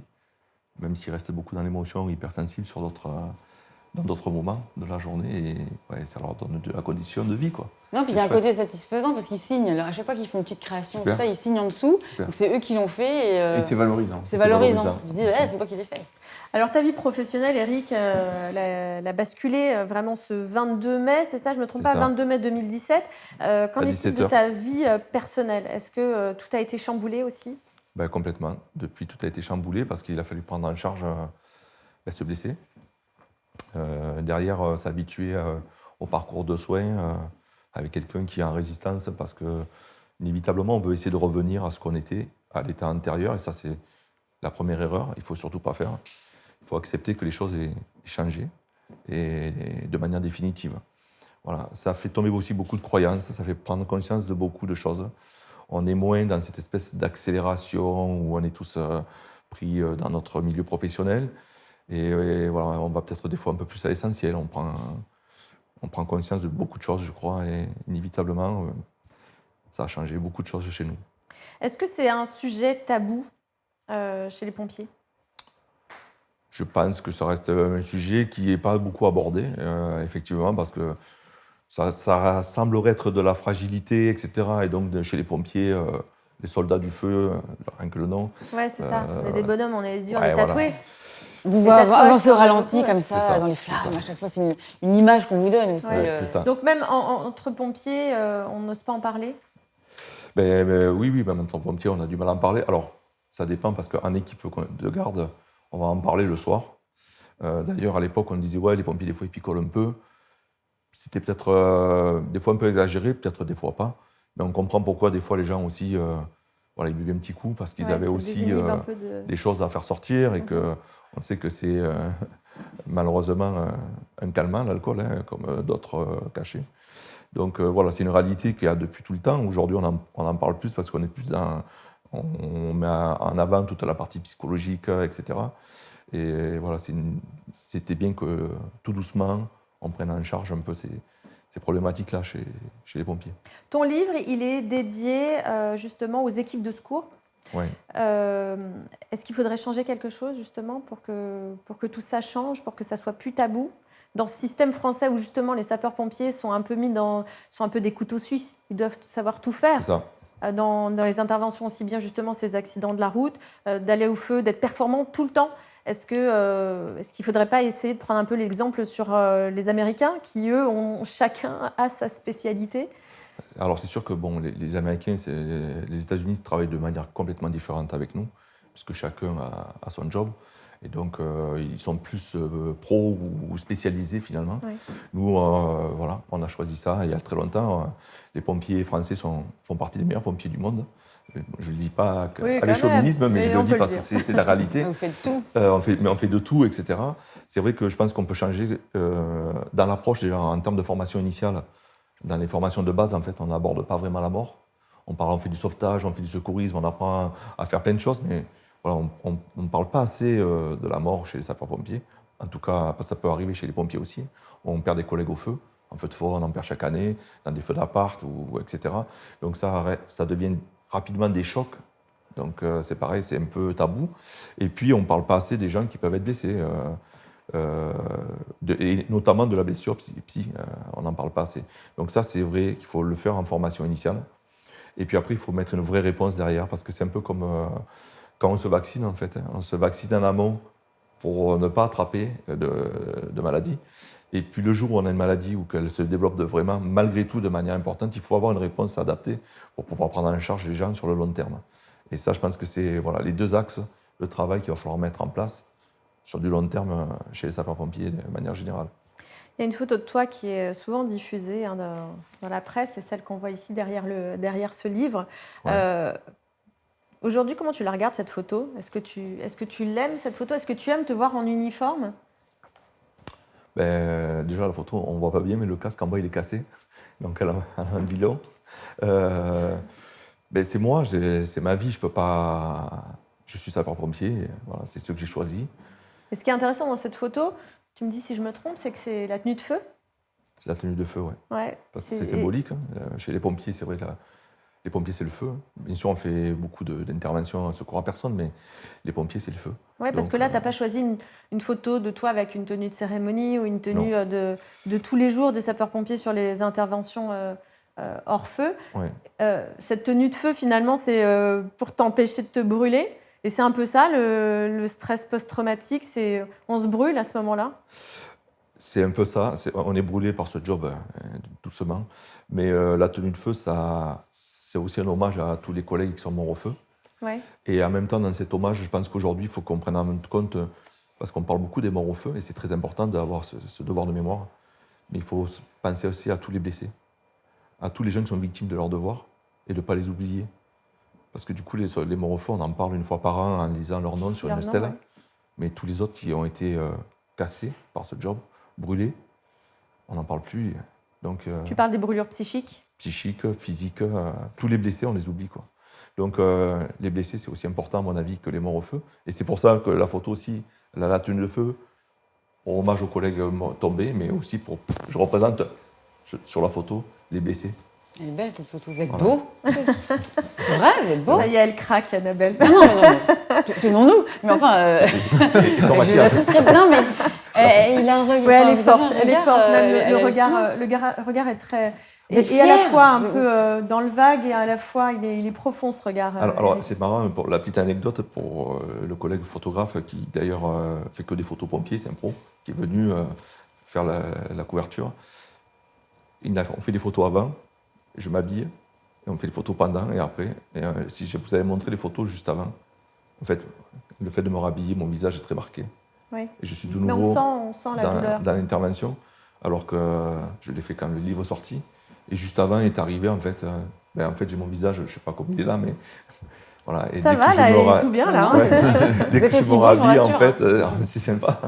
même s'ils restent beaucoup dans l'émotion, hypersensibles dans d'autres moments de la journée, et ça leur donne la condition de vie, quoi. Non, puis il y a un côté satisfaisant parce qu'ils signent. Alors, à chaque fois qu'ils font une petite création, tout ça, ils signent en dessous. Super. Donc c'est eux qui l'ont fait. Et c'est valorisant. C'est valorisant. Ils se disent, c'est moi qui l'ai fait. Alors, ta vie professionnelle, Eric, elle a basculé vraiment ce 22 mai, c'est ça, je ne me trompe pas, 22 mai 2017. Qu'en est-il de ta vie personnelle ? Est-ce que tout a été chamboulé aussi ? Complètement. Depuis, tout a été chamboulé parce qu'il a fallu prendre en charge se blesser. Derrière, s'habituer au parcours de soins avec quelqu'un qui est en résistance parce que, inévitablement, on veut essayer de revenir à ce qu'on était, à l'état antérieur, et ça, c'est la première erreur. Il ne faut surtout pas faire. Il faut accepter que les choses aient changé et de manière définitive. Voilà. Ça fait tomber aussi beaucoup de croyances, ça fait prendre conscience de beaucoup de choses. On est moins dans cette espèce d'accélération où on est tous pris dans notre milieu professionnel. Et voilà, on va peut-être des fois un peu plus à l'essentiel. On prend conscience de beaucoup de choses, je crois, et inévitablement, ça a changé beaucoup de choses chez nous. Est-ce que c'est un sujet tabou chez les pompiers ? Je pense que ça reste un sujet qui n'est pas beaucoup abordé, effectivement, parce que ça semblerait être de la fragilité, etc. Et donc, chez les pompiers, les soldats du feu, rien que le nom. Ouais, c'est ça. On est des bonhommes, on est durs, on est tatoués. Voilà. Vous voyez avancer au ralenti comme ça, dans les flammes, à chaque fois, c'est une image qu'on vous donne aussi. C'est ça. Donc même entre pompiers, on n'ose pas en parler ? Oui, même entre pompiers, on a du mal à en parler. Alors, ça dépend parce qu'en équipe de garde, on va en parler le soir. D'ailleurs, à l'époque, on disait, les pompiers, des fois, ils picolent un peu. C'était peut-être des fois un peu exagéré, peut-être des fois pas. Mais on comprend pourquoi des fois les gens aussi... ils buvaient un petit coup parce qu'ils avaient aussi des choses à faire sortir et qu'on sait que c'est malheureusement un calmant, l'alcool, comme d'autres cachés. Donc c'est une réalité qu'il y a depuis tout le temps. Aujourd'hui, on en parle plus parce qu'on est plus dans... On met en avant toute la partie psychologique, etc. Et voilà, c'était bien que tout doucement, on prenne en charge un peu ces problématiques-là chez les pompiers. Ton livre, il est dédié justement aux équipes de secours. Oui. Est-ce qu'il faudrait changer quelque chose justement pour que tout ça change, pour que ça soit plus tabou dans ce système français où justement les sapeurs-pompiers sont un peu sont un peu des couteaux suisses, ils doivent savoir tout faire. C'est ça. Dans les interventions aussi bien justement ces accidents de la route, d'aller au feu, d'être performant tout le temps. Est-ce qu'il ne faudrait pas essayer de prendre un peu l'exemple sur les Américains qui, eux, chacun a sa spécialité ? Alors, c'est sûr que les Américains, les États-Unis travaillent de manière complètement différente avec nous, puisque chacun a son job. Et donc, ils sont plus pros ou spécialisés, finalement. Oui. Nous, on a choisi ça il y a très longtemps. Les pompiers français font partie des meilleurs pompiers du monde. Je ne le dis pas avec chauvinisme, mais je le dis parce que c'est la réalité. Vous faites tout. On fait de tout, etc. C'est vrai que je pense qu'on peut changer dans l'approche, déjà, en termes de formation initiale. Dans les formations de base, en fait, on n'aborde pas vraiment la mort. on fait du sauvetage, on fait du secourisme, on apprend à faire plein de choses, mais voilà, on ne parle pas assez de la mort chez les sapeurs-pompiers. En tout cas, ça peut arriver chez les pompiers aussi. On perd des collègues au feu. En feu de forêt, on en perd chaque année, dans des feux d'appart, etc. Donc ça devient rapidement des chocs. Donc c'est pareil, c'est un peu tabou. Et puis, on ne parle pas assez des gens qui peuvent être blessés. Et notamment de la blessure on n'en parle pas assez. Donc ça, c'est vrai qu'il faut le faire en formation initiale. Et puis après, il faut mettre une vraie réponse derrière, parce que c'est un peu comme quand on se vaccine, en fait. On se vaccine en amont pour ne pas attraper de maladie. Et puis le jour où on a une maladie ou qu'elle se développe vraiment, malgré tout, de manière importante, il faut avoir une réponse adaptée pour pouvoir prendre en charge les gens sur le long terme. Et ça, je pense que c'est les deux axes de travail qu'il va falloir mettre en place sur du long terme chez les sapeurs-pompiers de manière générale. Il y a une photo de toi qui est souvent diffusée dans la presse, c'est celle qu'on voit ici derrière ce livre. Ouais. Aujourd'hui, comment tu la regardes, cette photo ? Est-ce que tu l'aimes, cette photo ? Est-ce que tu aimes te voir en uniforme ? Déjà, la photo, on ne voit pas bien, mais le casque en bas, il est cassé. Donc, elle a un dit long. C'est moi, c'est ma vie. Je peux pas... Je suis sapeur-pompier, voilà, c'est ce que j'ai choisi. Et ce qui est intéressant dans cette photo, tu me dis si je me trompe, c'est que c'est la tenue de feu ? C'est la tenue de feu, oui. Ouais, Parce que c'est symbolique. Hein. Chez les pompiers, c'est vrai, les pompiers, c'est le feu. Bien sûr, on fait beaucoup d'interventions en secours à personne, mais les pompiers, c'est le feu. Oui, parce que là, tu n'as pas choisi une photo de toi avec une tenue de cérémonie ou une tenue de tous les jours des sapeurs-pompiers sur les interventions hors feu. Ouais. Cette tenue de feu, finalement, c'est pour t'empêcher de te brûler. Et c'est un peu ça, le stress post-traumatique, c'est on se brûle à ce moment-là ? C'est un peu ça. On est brûlé par ce job, doucement. Mais la tenue de feu, c'est aussi un hommage à tous les collègues qui sont morts au feu. Ouais. Et en même temps, dans cet hommage, je pense qu'aujourd'hui, il faut qu'on prenne en compte, parce qu'on parle beaucoup des morts au feu, et c'est très important d'avoir ce devoir de mémoire, mais il faut penser aussi à tous les blessés, à tous les gens qui sont victimes de leur devoir, et de ne pas les oublier. Parce que du coup, les morts au feu, on en parle une fois par an en lisant leur nom sur une stèle, ouais. Mais tous les autres qui ont été cassés par ce job, brûlés, on n'en parle plus. Donc, tu parles des brûlures psychiques ? Psychiques, physiques, tous les blessés, on les oublie, quoi. Donc les blessés, c'est aussi important à mon avis que les morts au feu. Et c'est pour ça que la photo aussi, elle a la tenue de feu, pour hommage aux collègues tombés, mais aussi je représente sur la photo les blessés. Elle est belle cette photo, vous êtes beau. C'est vrai, vous êtes beau. Ça y est, elle craque, Annabelle. Non, tenons-nous. Mais enfin, Ils sont je la trouve très belle. Non, mais il a un regard. Oui, elle est forte. Elle est forte. Le regard est très... Et à la fois un peu dans le vague et à la fois il est profond ce regard. Alors c'est marrant, pour la petite anecdote, pour le collègue photographe qui d'ailleurs fait que des photos pompiers, c'est un pro, qui est venu faire la couverture. On fait des photos avant, je m'habille, et on fait des photos pendant et après. Et si je vous avais montré les photos juste avant, en fait, le fait de me rhabiller, mon visage est très marqué. Oui. Et je suis de nouveau on sent la douleur dans l'intervention, alors que je l'ai fait quand le livre est sorti. Et juste avant est arrivé, en fait, j'ai mon visage, je ne sais pas comment il est là, mais voilà. Et ça va, là, il est tout bien, là. Ouais, dès que je me rhabille, en fait, c'est sympa.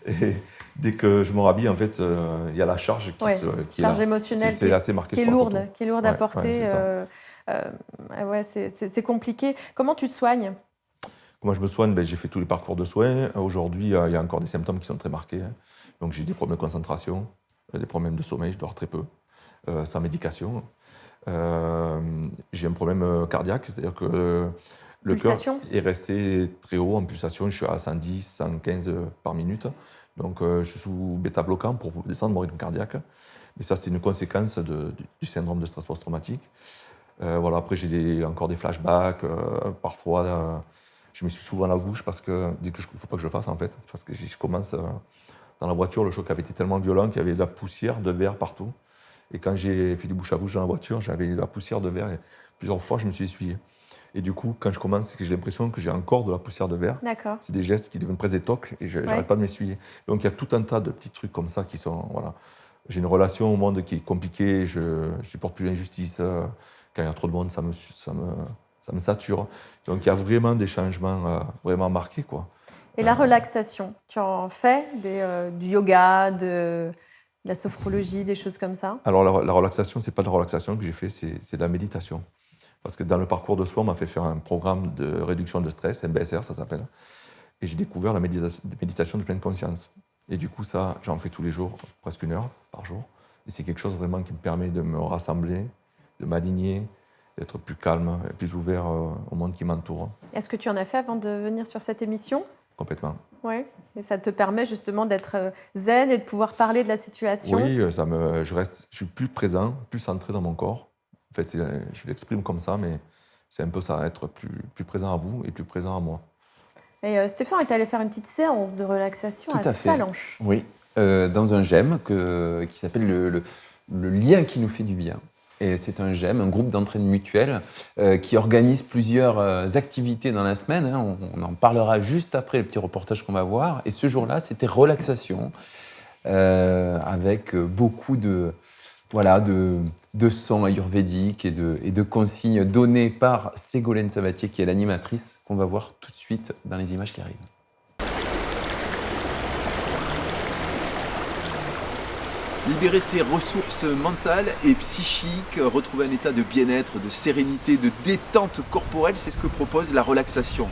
Et dès que je me rhabille, en fait, il y a la charge qui est charge là. émotionnelle c'est assez marqué qui est sur lourde, la photo. qui est lourde à porter. C'est compliqué. Comment tu te soignes ? Comment je me soigne ? J'ai fait tous les parcours de soins. Aujourd'hui, il y a encore des symptômes qui sont très marqués. Donc j'ai des problèmes de concentration, des problèmes de sommeil, je dors très peu. Sans médication. J'ai un problème cardiaque, c'est-à-dire que le cœur est resté très haut en pulsation. Je suis à 110, 115 par minute. Donc je suis sous bêta-bloquant pour descendre mon rythme cardiaque. Mais ça, c'est une conséquence du syndrome de stress post-traumatique. Après, j'ai encore des flashbacks. Parfois, je m'essuie souvent la bouche parce que il ne faut pas que je le fasse, en fait. Parce que si je commence dans la voiture, le choc avait été tellement violent qu'il y avait de la poussière, de verre partout. Et quand j'ai fait du bouche à bouche dans la voiture, j'avais de la poussière de verre et plusieurs fois je me suis essuyé. Et du coup, quand je commence, c'est que j'ai l'impression que j'ai encore de la poussière de verre. D'accord. C'est des gestes qui deviennent presque des tocs et je n'arrête pas de m'essuyer. Donc il y a tout un tas de petits trucs comme ça qui sont... Voilà. J'ai une relation au monde qui est compliquée, je ne supporte plus l'injustice. Quand il y a trop de monde, ça me sature. Donc il y a vraiment des changements vraiment marqués, quoi. Et la relaxation, tu en fais du yoga, de la sophrologie, des choses comme ça ? Alors la relaxation, ce n'est pas de la relaxation que j'ai fait, c'est de la méditation. Parce que dans le parcours de soins, on m'a fait faire un programme de réduction de stress, MBSR ça s'appelle, et j'ai découvert la méditation de pleine conscience. Et du coup, ça, j'en fais tous les jours, presque 1 heure par jour. Et c'est quelque chose vraiment qui me permet de me rassembler, de m'aligner, d'être plus calme, plus ouvert au monde qui m'entoure. Est-ce que tu en as fait avant de venir sur cette émission? Complètement. Oui. Et ça te permet justement d'être zen et de pouvoir parler de la situation? Oui, je suis plus présent, plus centré dans mon corps. En fait, je l'exprime comme ça, mais c'est un peu ça, être plus présent à vous et plus présent à moi. Et Stéphane est allé faire une petite séance de relaxation à Sallanches. Oui, dans un GEM qui s'appelle le lien qui nous fait du bien. Et c'est un GEM, un groupe d'entraide mutuelle, qui organise plusieurs activités dans la semaine. Hein. On en parlera juste après le petit reportage qu'on va voir. Et ce jour-là, c'était relaxation, avec beaucoup de sons ayurvédiques et de consignes données par Ségolène Sabatier, qui est l'animatrice, qu'on va voir tout de suite dans les images qui arrivent. Libérer ses ressources mentales et psychiques, retrouver un état de bien-être, de sérénité, de détente corporelle, c'est ce que propose la relaxation.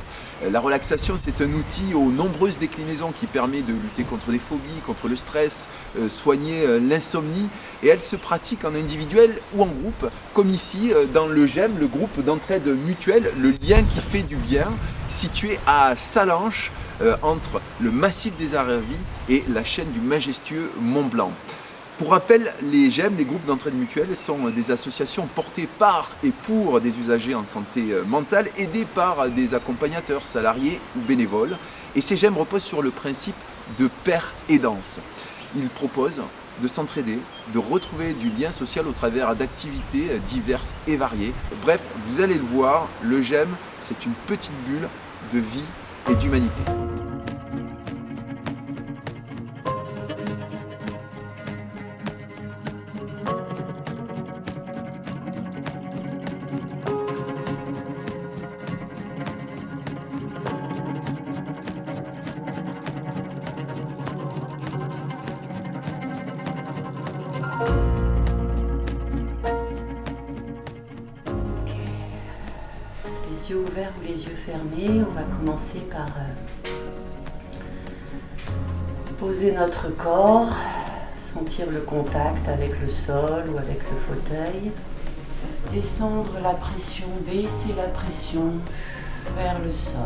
La relaxation, c'est un outil aux nombreuses déclinaisons qui permet de lutter contre des phobies, contre le stress, soigner l'insomnie. Et elle se pratique en individuel ou en groupe, comme ici dans le GEM, le groupe d'entraide mutuelle, le lien qui fait du bien, situé à Sallanches, entre le massif des Aravis et la chaîne du majestueux Mont Blanc. Pour rappel, les GEM, les groupes d'entraide mutuelle, sont des associations portées par et pour des usagers en santé mentale, aidés par des accompagnateurs salariés ou bénévoles. Et ces GEM reposent sur le principe de pair aidance. Ils proposent de s'entraider, de retrouver du lien social au travers d'activités diverses et variées. Bref, vous allez le voir, le GEM, c'est une petite bulle de vie et d'humanité. Les yeux ouverts ou les yeux fermés, on va commencer par poser notre corps, sentir le contact avec le sol ou avec le fauteuil, descendre la pression, baisser la pression vers le sol.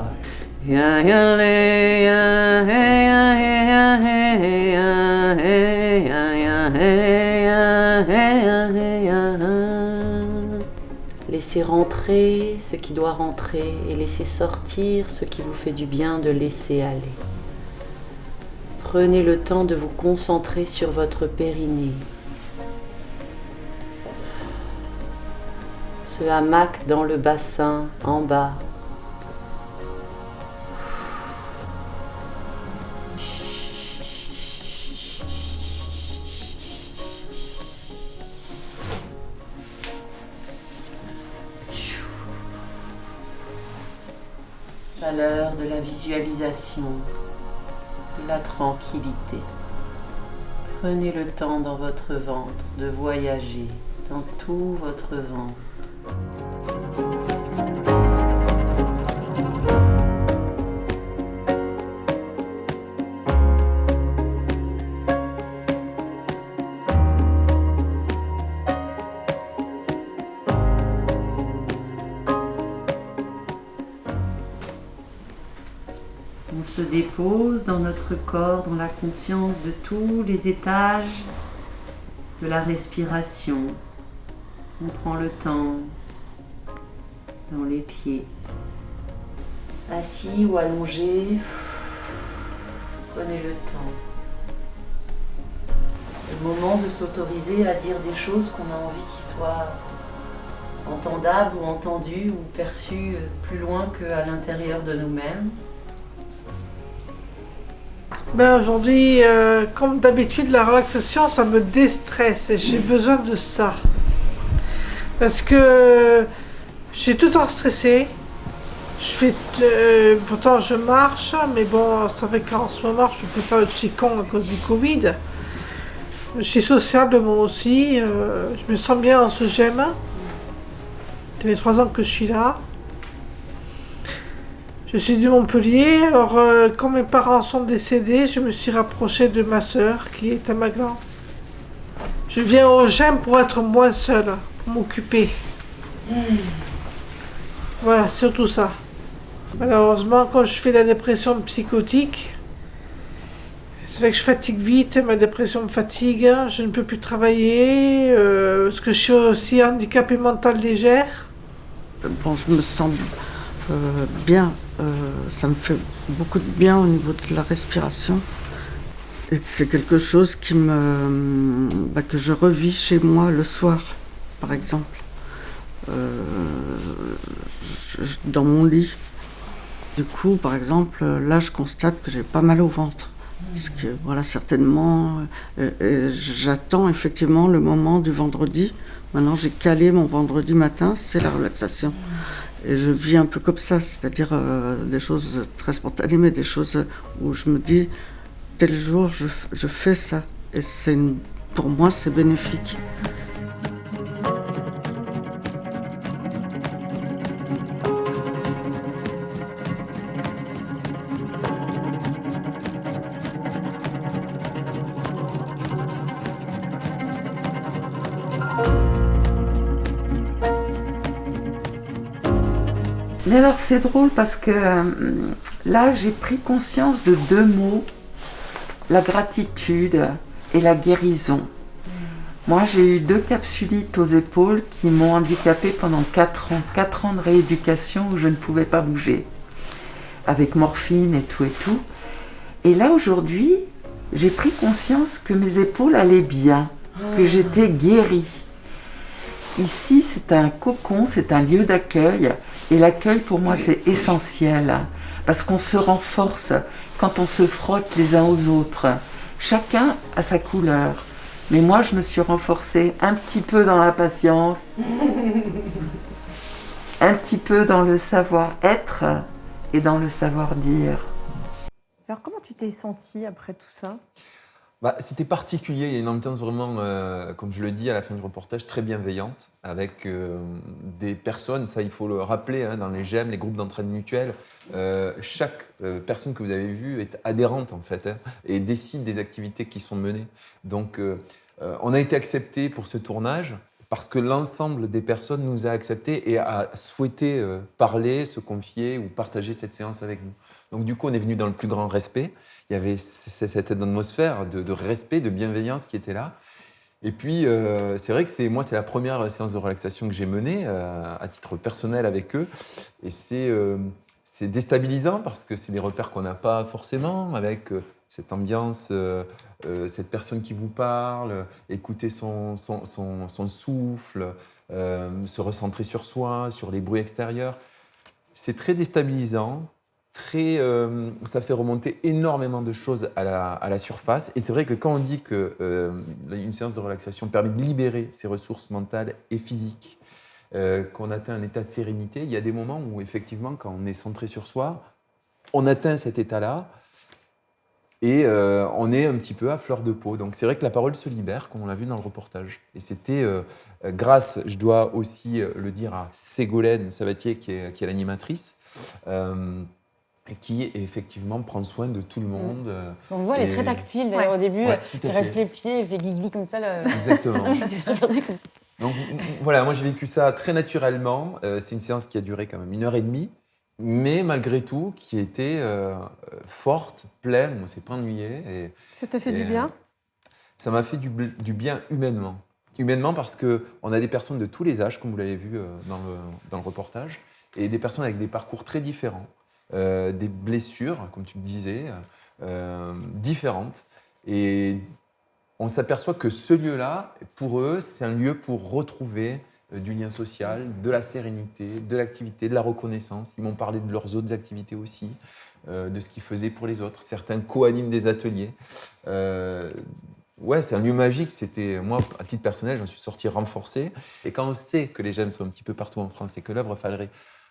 Laissez rentrer ce qui doit rentrer et laissez sortir ce qui vous fait du bien de laisser aller. Prenez le temps de vous concentrer sur votre périnée. Ce hamac dans le bassin, en bas. Chaleur de la visualisation, de la tranquillité. Prenez le temps dans votre ventre de voyager dans tout votre ventre. On se dépose dans notre corps, dans la conscience de tous les étages de la respiration. On prend le temps dans les pieds. Assis ou allongé, prenez le temps. Le moment de s'autoriser à dire des choses qu'on a envie qu'ils soient entendables ou entendues ou perçues plus loin qu'à l'intérieur de nous-mêmes. Ben aujourd'hui, comme d'habitude, la relaxation, ça me déstresse et j'ai besoin de ça. Parce que j'ai tout le temps stressé. Pourtant, je marche, mais bon, ça fait qu'en ce moment, je ne peux plus faire le qigong à cause du Covid. Je suis sociable moi aussi, je me sens bien dans ce GEM. Ça fait 3 ans que je suis là. Je suis de Montpellier. Alors, quand mes parents sont décédés, je me suis rapprochée de ma sœur qui est à Maglan. Je viens au GEM pour être moins seule, pour m'occuper. Voilà, c'est surtout ça. Malheureusement, quand je fais la dépression psychotique, c'est vrai que je fatigue vite, ma dépression me fatigue, je ne peux plus travailler, parce que je suis aussi handicapée mentale légère. Bon, je me sens bien, ça me fait beaucoup de bien au niveau de la respiration. Et c'est quelque chose que je revis chez moi le soir, par exemple, dans mon lit. Du coup, par exemple, là, je constate que j'ai pas mal au ventre. Parce que, voilà, certainement, j'attends effectivement le moment du vendredi. Maintenant, j'ai calé mon vendredi matin, c'est la relaxation. Et je vis un peu comme ça, c'est-à-dire des choses très spontanées, mais des choses où je me dis, tel jour, je fais ça. Et pour moi, c'est bénéfique. Mais alors c'est drôle parce que là j'ai pris conscience de 2 mots, la gratitude et la guérison. Moi j'ai eu 2 capsulites aux épaules qui m'ont handicapée pendant 4 ans. 4 ans de rééducation où je ne pouvais pas bouger. Avec morphine et tout et tout. Et là aujourd'hui j'ai pris conscience que mes épaules allaient bien, que j'étais guérie. Ici, c'est un cocon, c'est un lieu d'accueil. Et l'accueil, pour moi, c'est essentiel. Parce qu'on se renforce quand on se frotte les uns aux autres. Chacun a sa couleur. Mais moi, je me suis renforcée un petit peu dans la patience, un petit peu dans le savoir-être et dans le savoir-dire. Alors, comment tu t'es sentie après tout ça? C'était particulier, il y a une ambiance vraiment, comme je le dis à la fin du reportage, très bienveillante, avec des personnes, ça il faut le rappeler, dans les GEM, les groupes d'entraide mutuelle, chaque personne que vous avez vue est adhérente en fait, et décide des activités qui sont menées. Donc on a été accepté pour ce tournage, parce que l'ensemble des personnes nous a acceptés et a souhaité parler, se confier ou partager cette séance avec nous. Donc du coup, on est venu dans le plus grand respect. Il y avait cette atmosphère de respect, de bienveillance qui était là. Et puis, c'est vrai que c'est la première séance de relaxation que j'ai menée à titre personnel avec eux. Et c'est déstabilisant parce que c'est des repères qu'on n'a pas forcément avec cette ambiance, cette personne qui vous parle, écouter son souffle, se recentrer sur soi, sur les bruits extérieurs. C'est très déstabilisant. Ça fait remonter énormément de choses à la surface. Et c'est vrai que quand on dit qu'une séance de relaxation permet de libérer ses ressources mentales et physiques, qu'on atteint un état de sérénité, il y a des moments où effectivement, quand on est centré sur soi, on atteint cet état-là et on est un petit peu à fleur de peau. Donc c'est vrai que la parole se libère, comme on l'a vu dans le reportage. Et c'était grâce, je dois aussi le dire à Ségolène Sabatier, qui est l'animatrice, et qui effectivement prend soin de tout le monde. On voit, elle est très tactile d'ailleurs au début. Elle reste les pieds, elle fait gligli comme ça. Exactement. Donc voilà, moi j'ai vécu ça très naturellement. C'est une séance qui a duré quand même 1h30, mais malgré tout qui était forte, pleine. On ne s'est pas ennuyé. Ça t'a fait du bien? Ça m'a fait du bien humainement. Humainement parce qu'on a des personnes de tous les âges, comme vous l'avez vu dans le reportage, et des personnes avec des parcours très différents. Des blessures, comme tu le disais, différentes. Et on s'aperçoit que ce lieu-là, pour eux, c'est un lieu pour retrouver du lien social, de la sérénité, de l'activité, de la reconnaissance. Ils m'ont parlé de leurs autres activités aussi, de ce qu'ils faisaient pour les autres. Certains co-animent des ateliers. C'est un lieu magique. Moi, à titre personnel, j'en suis sorti renforcé. Et quand on sait que les GEM sont un petit peu partout en France et que l'œuvre Fallery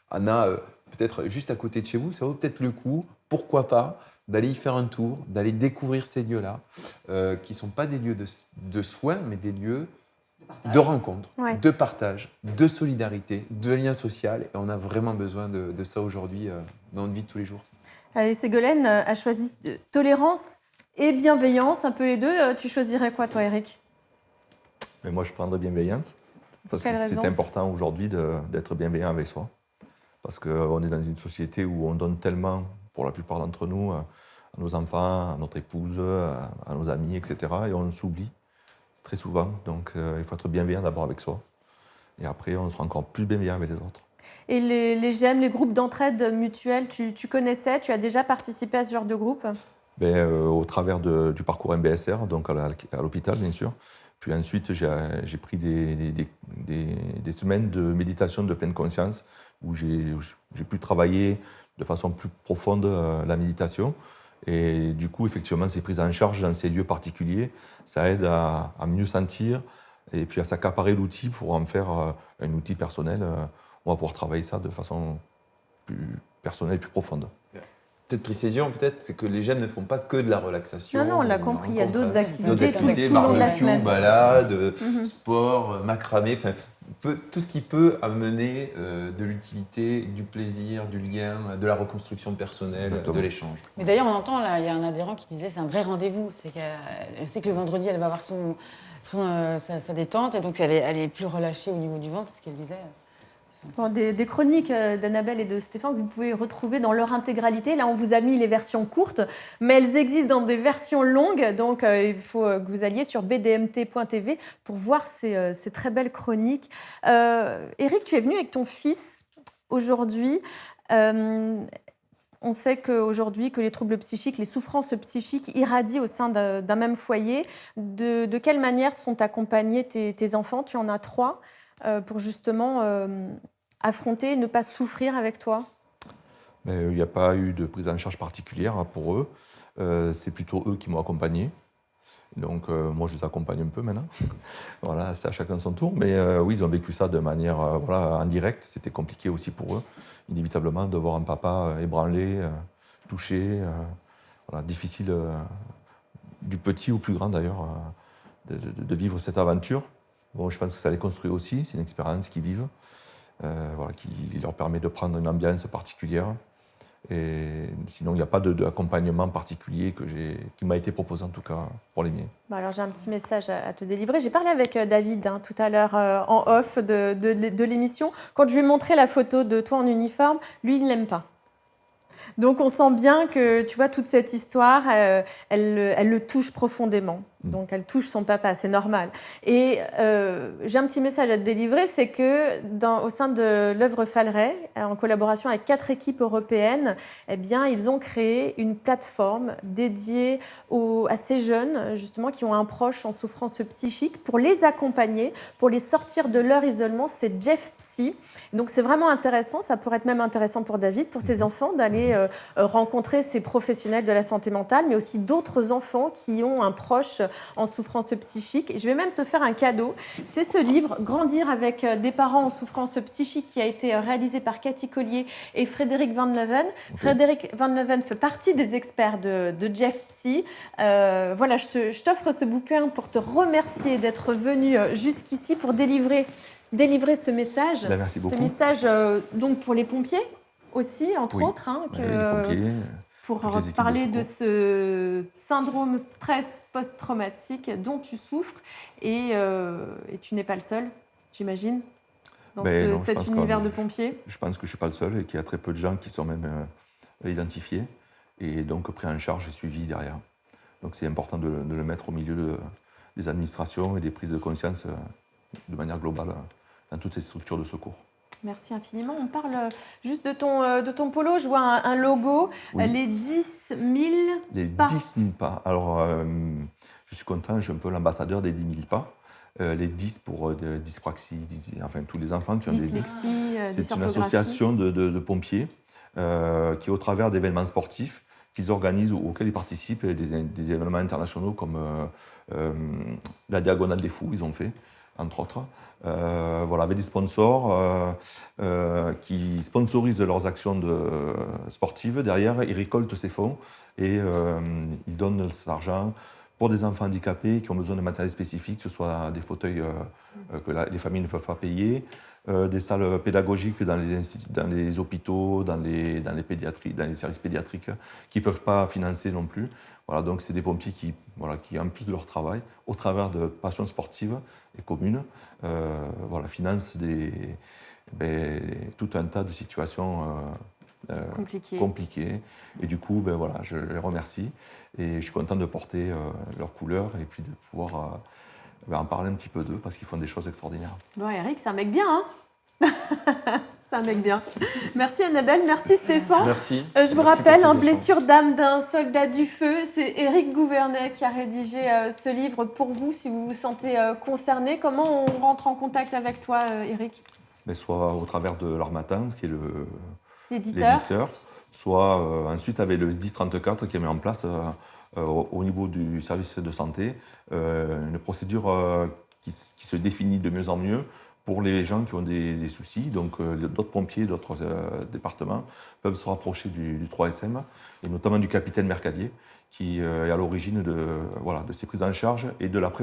en a peut-être juste à côté de chez vous, ça vaut peut-être le coup, pourquoi pas, d'aller y faire un tour, d'aller découvrir ces lieux-là, qui ne sont pas des lieux de soins, mais des lieux de rencontres, Ouais. de partage, de solidarité, de lien social. Et on a vraiment besoin de ça aujourd'hui dans notre vie de tous les jours. Allez, Ségolène a choisi tolérance et bienveillance, un peu les deux. Tu choisirais quoi, toi, Eric? Mais moi, je prendrais bienveillance. Parce que Quelle raison? c'est important aujourd'hui d'être bienveillant avec soi. Parce qu'on est dans une société où on donne tellement, pour la plupart d'entre nous, à nos enfants, à notre épouse, à nos amis, etc. Et on s'oublie très souvent. Donc il faut être bienveillant d'abord avec soi. Et après, on sera encore plus bienveillant avec les autres. Et les GEM, les groupes d'entraide mutuelle, tu connaissais, tu as déjà participé à ce genre de groupe? Au travers du parcours MBSR, donc à l'hôpital, bien sûr. Puis ensuite, j'ai pris des semaines de méditation de pleine conscience où j'ai pu travailler de façon plus profonde la méditation. Et du coup, effectivement, ces prises en charge dans ces lieux particuliers, ça aide à mieux sentir et puis à s'accaparer l'outil pour en faire un outil personnel. On va pouvoir travailler ça de façon plus personnelle et plus profonde. Peut-être précision, c'est que les GEM ne font pas que de la relaxation. Non, on l'a compris, il y a d'autres activités tout le long de la barbecue, semaine. balade, sport, macramé, tout ce qui peut amener de l'utilité, du plaisir, du lien, de la reconstruction personnelle, Exactement. de l'échange. Mais d'ailleurs, on entend, là, il y a un adhérent qui disait c'est un vrai rendez-vous. Elle sait que le vendredi, elle va avoir sa détente et donc elle est plus relâchée au niveau du ventre, c'est ce qu'elle disait. Bon, des chroniques d'Annabelle et de Stéphane que vous pouvez retrouver dans leur intégralité. Là, on vous a mis les versions courtes, mais elles existent dans des versions longues. Donc, il faut que vous alliez sur bdmt.tv pour voir ces très belles chroniques. Eric, tu es venu avec ton fils aujourd'hui. On sait qu'aujourd'hui, que les troubles psychiques, les souffrances psychiques irradient au sein d'un même foyer. De quelle manière sont accompagnés tes enfants? Tu en as 3 pour justement affronter, ne pas souffrir avec toi? Il n'y a pas eu de prise en charge particulière pour eux. C'est plutôt eux qui m'ont accompagné. Donc moi, je les accompagne un peu maintenant. Voilà, c'est à chacun son tour. Mais oui, ils ont vécu ça de manière indirecte. C'était compliqué aussi pour eux, inévitablement, de voir un papa ébranlé, touché. Difficile, du petit au plus grand d'ailleurs, de vivre cette aventure. Bon, je pense que ça les construit aussi. C'est une expérience qu'ils vivent, qui leur permet de prendre une ambiance particulière. Et sinon, il n'y a pas d'accompagnement particulier qui m'a été proposé, en tout cas, pour les miens. Alors, j'ai un petit message à te délivrer. J'ai parlé avec David tout à l'heure en off de l'émission. Quand je lui ai montré la photo de toi en uniforme, lui, il ne l'aime pas. Donc, on sent bien que, tu vois, toute cette histoire, elle le touche profondément. Donc, elle touche son papa, c'est normal. Et j'ai un petit message à te délivrer, c'est que au sein de l'œuvre Falleret, en collaboration avec 4 équipes européennes, eh bien, ils ont créé une plateforme dédiée à ces jeunes, justement, qui ont un proche en souffrance psychique, pour les accompagner, pour les sortir de leur isolement. C'est Jeff Psy. Donc, c'est vraiment intéressant. Ça pourrait être même intéressant pour David, pour tes enfants, d'aller rencontrer ces professionnels de la santé mentale, mais aussi d'autres enfants qui ont un proche en souffrance psychique. Et je vais même te faire un cadeau. C'est ce livre, Grandir avec des parents en souffrance psychique, qui a été réalisé par Cathy Collier et Frédéric Van Leven. Okay. Frédéric Van Leven fait partie des experts de Jeff Psy. Voilà, je t'offre ce bouquin pour te remercier d'être venu jusqu'ici pour délivrer ce message. Merci beaucoup. Ce message donc pour les pompiers aussi, entre autres. Les pompiers. Pour parler de ce syndrome stress post-traumatique dont tu souffres et tu n'es pas le seul, j'imagine, dans cet univers de pompiers. Je pense que je ne suis pas le seul et qu'il y a très peu de gens qui sont même identifiés et donc pris en charge et suivis derrière. Donc c'est important de le mettre au milieu des administrations et des prises de conscience de manière globale dans toutes ces structures de secours. Merci infiniment. On parle juste de ton polo. Je vois un logo, oui. Les 10 000 pas. Les 10 000 pas. Alors, je suis content, je suis un peu l'ambassadeur des 10 000 pas. Les 10 pour dyspraxie, enfin tous les enfants qui ont des 10. C'est une association de pompiers qui, au travers d'événements sportifs qu'ils organisent ou auxquels ils participent, des événements internationaux comme la Diagonale des Fous, ils ont fait, entre autres. Avec des sponsors qui sponsorisent leurs actions sportives. Derrière, ils récoltent ces fonds et ils donnent cet argent pour des enfants handicapés qui ont besoin de matériel spécifique, que ce soit des fauteuils que les familles ne peuvent pas payer, des salles pédagogiques dans les hôpitaux, dans les services pédiatriques, qui ne peuvent pas financer non plus. Voilà, donc c'est des pompiers qui, en plus de leur travail, au travers de passions sportives et communes, financent tout un tas de situations compliquées. Et du coup, je les remercie et je suis content de porter leurs couleurs et puis de pouvoir en parler un petit peu d'eux parce qu'ils font des choses extraordinaires. Bon, Eric, c'est un mec bien, hein. C'est un mec bien. Merci Annabelle, merci Stéphane. Merci. Je vous rappelle, Blessure d'âme d'un soldat du feu, c'est Éric Gouvernet qui a rédigé ce livre pour vous si vous vous sentez concerné. Comment on rentre en contact avec toi, Éric ? Soit au travers de l'Harmattan, qui est l'éditeur, soit ensuite avec le SDIS 34 qui a mis en place au niveau du service de santé une procédure qui se définit de mieux en mieux pour les gens qui ont des soucis. Donc d'autres pompiers, d'autres départements peuvent se rapprocher du 3SM, et notamment du capitaine Mercadier, qui est à l'origine de ces prises en charge et de la prévention.